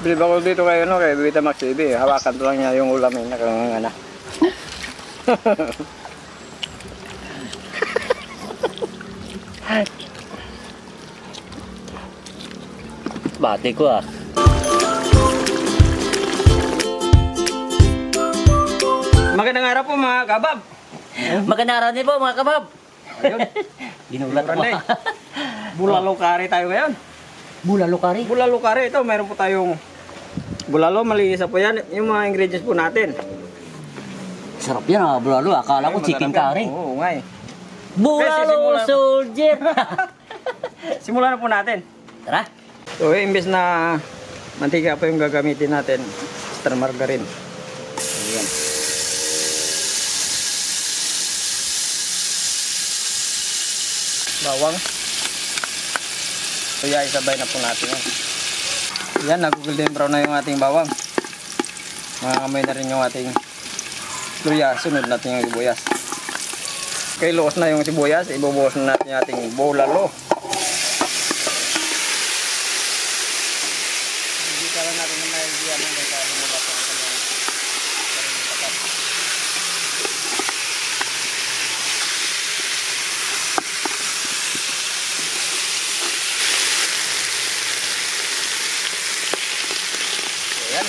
Bilib ako dito kay Betamax TV. Hawakan to lang niya yung ulamin na kangangana. Bati ko ah. Magandang araw po mga kabab. Magandang araw din po mga kabab. Ayun. Ginulat mo. Bulalo kari tayo ngayon. Bulalo kari. Bulalo kari ito, meron po tayong bulalo, malinis po yan. Yung mga ingredients po natin. Sarap yan ah, bulalo. Akala ko chicken curry. Oo nga eh. Bulalo soldier. Simulan na po natin. Tara. So imbes na mantika pa yung gagamitin natin, extra margarine. Ayan. Bawang. Kaya isabay na po natin yan. Yan, nag-golden brown na yung ating bawang. Makakamoy na rin yung ating luya. Sunod natin yung sibuyas. Okay, luos na yung sibuyas. Ibubuhos na natin yung ating bulalo. Hindi ka lang natin na naigiyan ng gaya ng mga batang kanyang sariling patat. Ayan.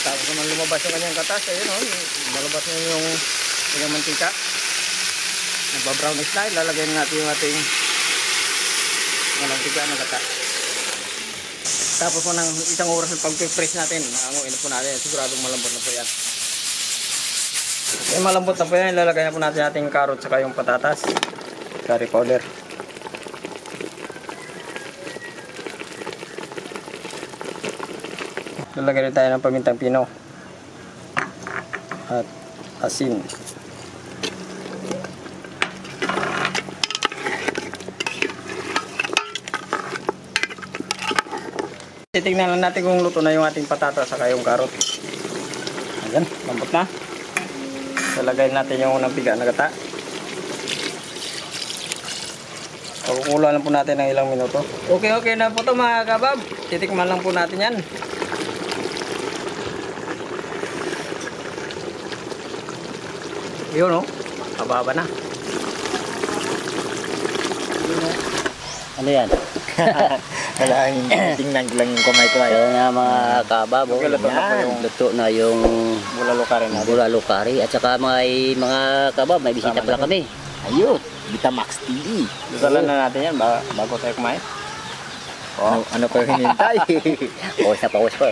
Tapos naman lumabas yung kanyang katas. Ayun o. Malabas na yung kanyang mantika. Nagba-brownish na. Lalagay natin yung ating mantika na katas. Tapos po ng isang oras ng pag-press natin. Anguin na po natin. Siguradong malambot na po yan. Okay, malambot na po yan. Lalagay na po natin ating carrot saka yung patatas. Curry powder. Lalagay rin tayo ng pamintang pino at asin. Titignan lang natin kung luto na yung ating patatas saka yung carrot. Ayan, lambot na. Lalagay natin yung unang piga na gata. Kukulo lang po natin ng ilang minuto. Okay na po ito mga kabab. Titikman lang po natin yan. Yun o, kababa na. Ano yan? Kailangan tingnan ko lang yung kamay ko ay. Kaya nga mga kabab. Okay, luto na po yung Luto na yung bulalo kari natin. bulalo kari. At saka mga kabab, may bisita pala kami. Ayun, Betamax TV. Dasalan na natin yan bago tayo kumain. Ano pa yung hinintay? Pawis na pawis pa.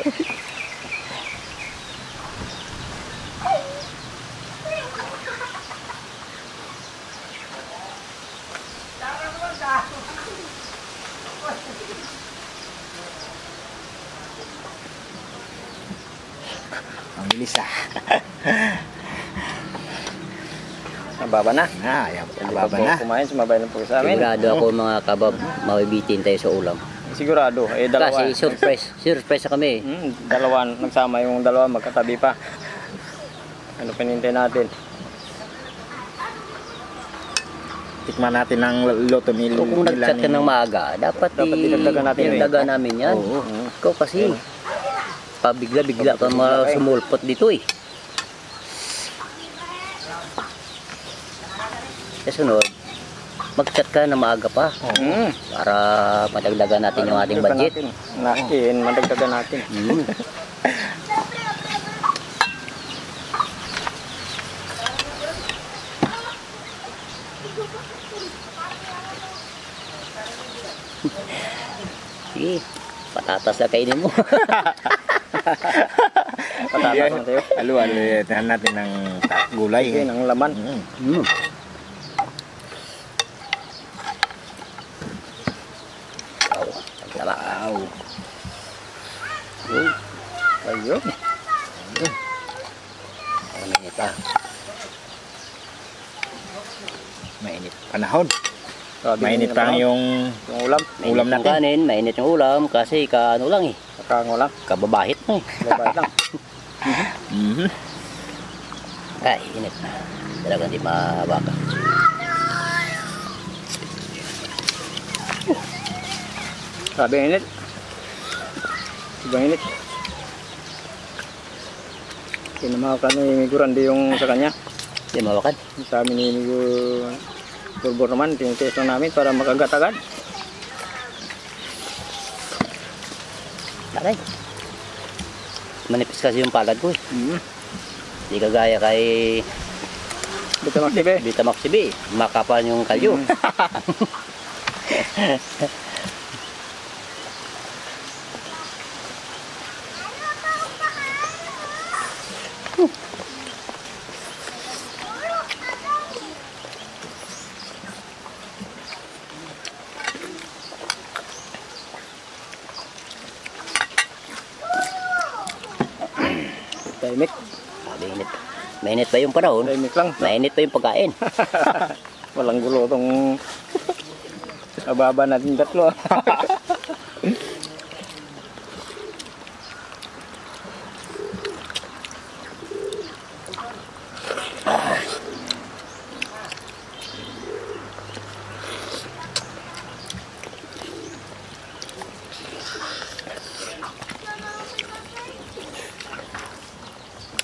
Ang bilis ah. Nababa na. Ayan, Hindi baba pa na. po kumain, sumabay na po sa amin. Sigurado ako mga kabab, mabibitin tayo sa ulam. Sigurado. Dalawa. Kasi surprise na kami. Dalawa, nagsama yung dalawa, magkatabi pa. Ano pinintay natin? Tikman natin ang luto ni So, kung nag-chat ka ng maaga, dapat dinagdagan natin yun. dinagdagan namin yan. Oo. Ikaw kasi, pabigla-bigla ka sumulpot dito eh. Sa sunod, mag-chat ka na maaga pa para madagdagan natin yung ating budget. Madagdagan natin. Sige, patatas na kainin mo. Patatas na tayo. Alo, tahan natin ng gulay. Sige, ng laman. Wow. Ayun. Mainit pa. Mainit panahon. Grabe Mainit yung pa ano, yung yung ulam. ulam Mainit yung natin. kanin, mainit yung ulam kasi ano lang eh. Kakango lang. Kababahit mo eh. Babay lang. Ay, init. Talagang di mabaka. Sabi ang init. Ibang init. Pinamakan ni Migo Randy yung sa kanya. Di mawakan. Sa amin ni Migo Borbor naman, tinitiis lang namin para makagat-agad. Taray. Manipis kasi yung palad ko eh. Di kagaya kay Betamax TV. Betamax TV. Makapal yung kalyo. Tahimik. Mainit. Mainit pa yung panahon. Tahimik lang. Mainit pa yung pagkain. Walang gulo tong ababa natin tatlo.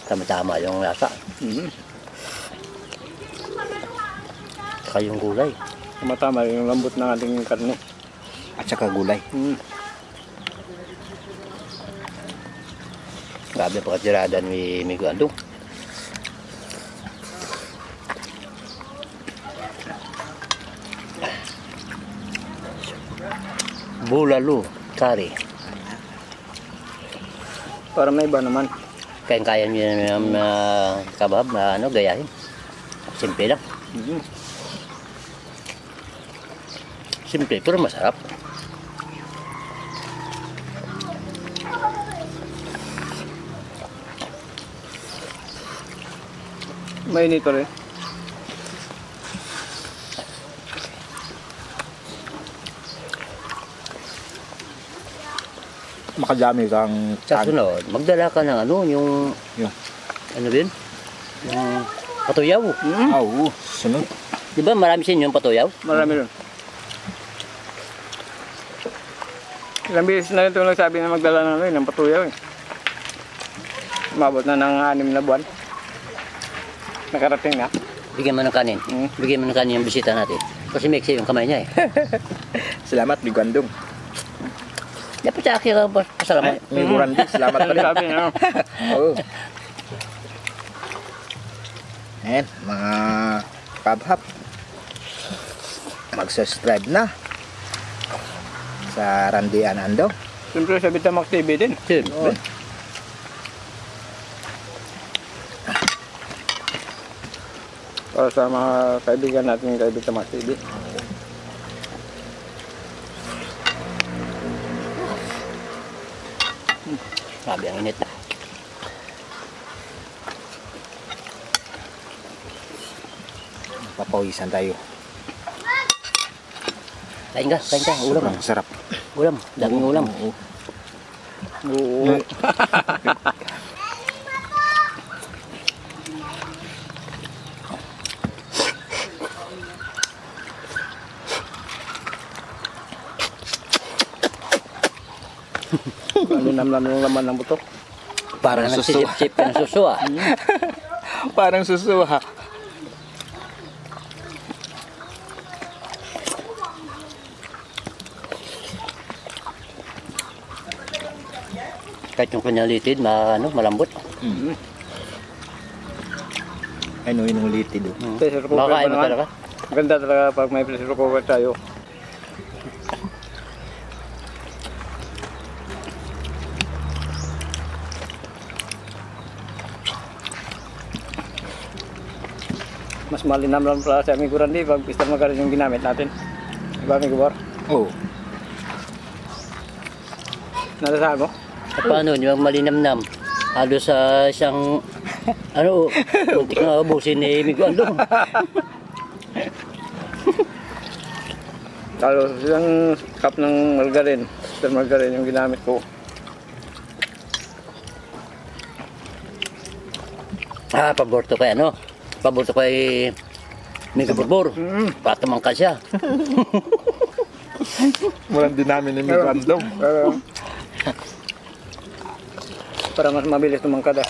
Tama-tama yung lasa. Saka yung gulay. Tama-tama yung lambot ng ating karne. At saka gulay. Grabe pa katirada ni Migo Andong. Bulalo, kari. Para may iba naman. Kaya nyo yung kabab na gayahin. Simple lang. Simple pero masarap. Mainit pa rin. Makadami kang Sa sunod, magdala ka ng ano, yung ano din? Yung patuyaw. Oo, sunod. Di ba marami sa inyo yung patuyaw? Marami rin. Ilang beses na ito nagsabi na magdala ng patuyaw eh. Umabot na ng 6 na buwan. Nakarating na. Bigyan mo ng kanin. Bigyan mo ng kanin yung bisita natin. Kasi mixi yung kamay niya eh. Salamat, Bigandong. Dapat sa akin ka pasalamat. Migo Randy, salamat pa rin. Sabi niya. Oo. Ayan, mga kabhap. Mag-subscribe na sa Randy Anandong. Siyempre sa Betamax TV din. Siyempre. Para sa mga kaibigan natin kay Betamax TV. Sabi ang init. Papawisan tayo. Kain ka. Ulam. Sobrang sarap. Ulam. Daming ulam. Oo. Malinamnam ng laman ng buto. Parang susu. Nagsisip-sip ka ng susu ah. Parang susu ha. Kahit yung kanyang litid, malambot. Ano yung litid do? Pressure cooker pa Makakain mo naman. talaga. Ganda talaga pag may pressure cooker tayo. Mas malinam lang pala sa aming Randy pag pista magaling yung ginamit natin. Diba aming Gubor? Oo. Nalasabi mo? At paano, yung malinamnam. Halos sa isang, untik na ubusin ni Migo Andong. Lalo isang cup ng margarine. Mr. Margarine yung ginamit ko. Paborto kay Paborto kay Migo Borbor. Patamang ka siya. Walang dinamin ni Migandong. Para mas mabilis tumangkad ah.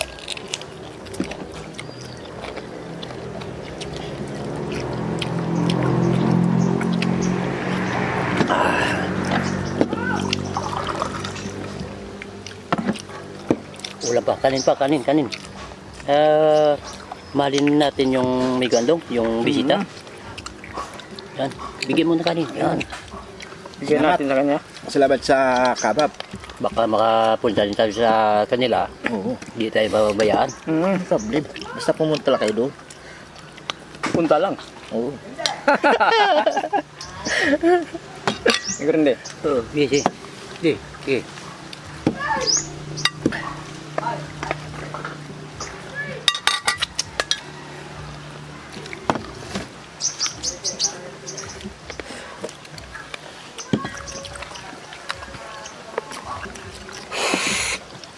Ulam pa, kanin. Mahalin natin yung may gandong, yung bisita. Yan, bigyan mo na kanin. Yan. Bigyan natin sa kanya. Salamat sa kabab. Baka makapunta din tayo sa kanila. Oo. Hindi tayo babayaan. Problem. Basta pumunta lang kayo doon. Punta lang. Oo. Ikaw rin din. Oo, sige. Sige.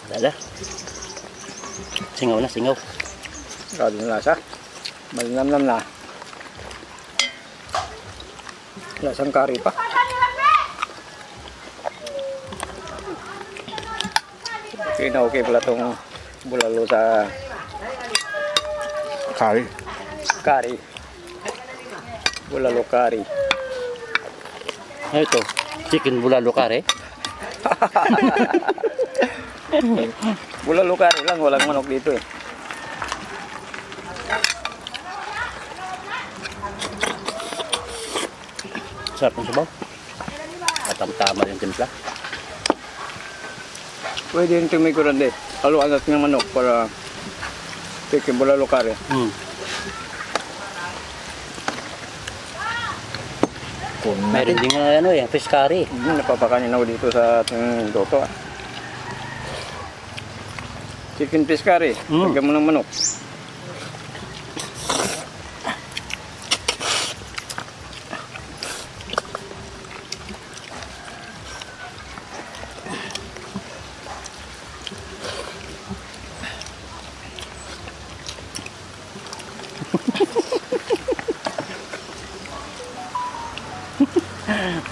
Lala. Singaw. Grabe yung lasa. Malinamnam na. Lasang curry pa. Okay pala itong bulalo sa Curry. curry. Bulalo curry. Ito, chicken bulalo kare. Bulalo curry lang, walang manok dito eh. Sarap ng sabaw. Tama yung timpla. Pwede yung tumikuran din. Haluan natin ng manok para chicken bulalo curry. Meron din nga fish curry. Napapakanin ako dito sa ating luto ah. Chicken fish curry. Lagyan mo ng manok.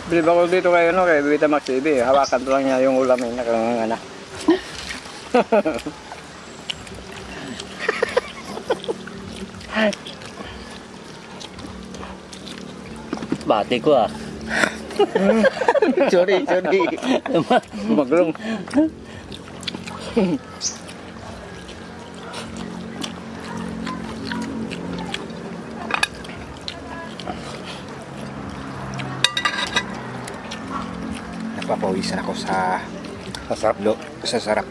Bilib ako dito kay Betamax TV. Hawakan to lang niya yung ulam eh, nakanganga. Bati ko ah. Sorry. Maglong. Napapawisan ako sa sarap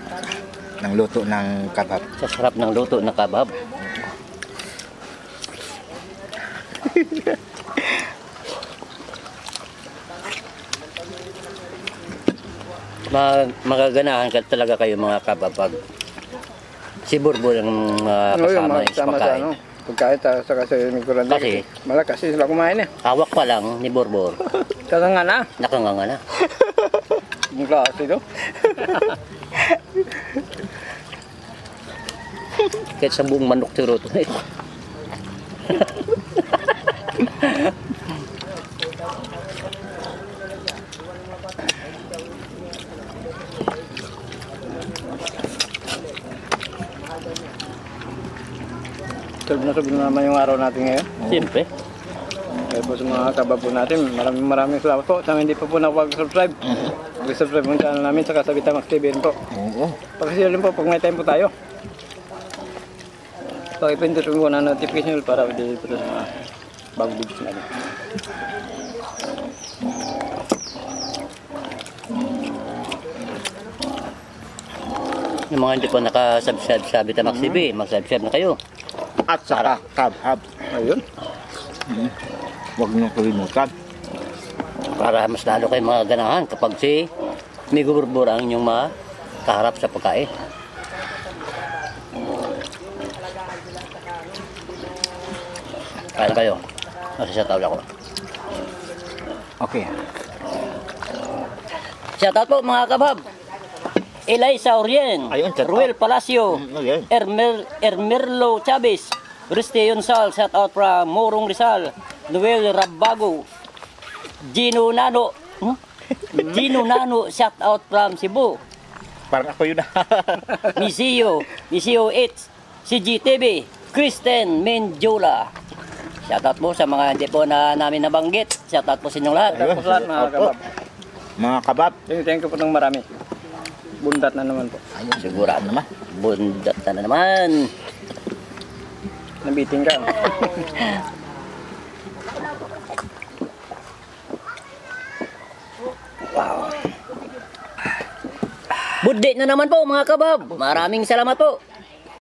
ng luto ng kabab. Sa sarap ng luto na kabab. Magaganahan ka talaga kayo mga kabab pag si Burbur ang kasama niya sa pagkain. Pagkain sa kasi miguran Kasi? malakas sila kumain eh. Hawak pa lang ni Burbur, Kakanga na. nakanganga na. Yung klase no? Kahit sa buong manok tiro to. Sabi na naman yung araw natin ngayon. Siyempre. Kaya po sa mga kabab po natin, maraming salamat po. Sa mga hindi pa po nakapag-subscribe. Mag-subscribe mo yung channel namin, saka sa Betamax TV rin po. Oo. Pakisira rin po pag may time po tayo. Pakipindot mo na notification para hindi po sa mga bagong videos natin. Yung mga hindi pa nakasubscribe sa Betamax TV, mag-subscribe na kayo. At saka kabab. Ayun. Huwag niyong kalimutan. Para mas lalo kayo mga ganahan kapag si Migo Burbur ang inyong makaharap sa pagkain. Kaya kayo. Masasataw ako. Okay. Shoutout po mga kabab. Eliza Orien, Ayun, shoutout. Ruel Palacio, Okay. Ermerlo Chavez, Christian Sal, shoutout from Morong Rizal, Noel Rabago, Gino Nano, Gino Nano, shout out from Cebu. Parang ako yun. Misio H, CGTV, Kristen Menjola. Shout out po sa mga hindi po na namin nabanggit. Shout out po sa inyong lahat. Tapos lahat mga Opo. kabab. Mga kabab. Thank you po ng marami. Bundat na naman po. Ayun, sigurado naman. Bundat na naman. Nabiting ka. Good day na naman po mga kabab. Maraming salamat po.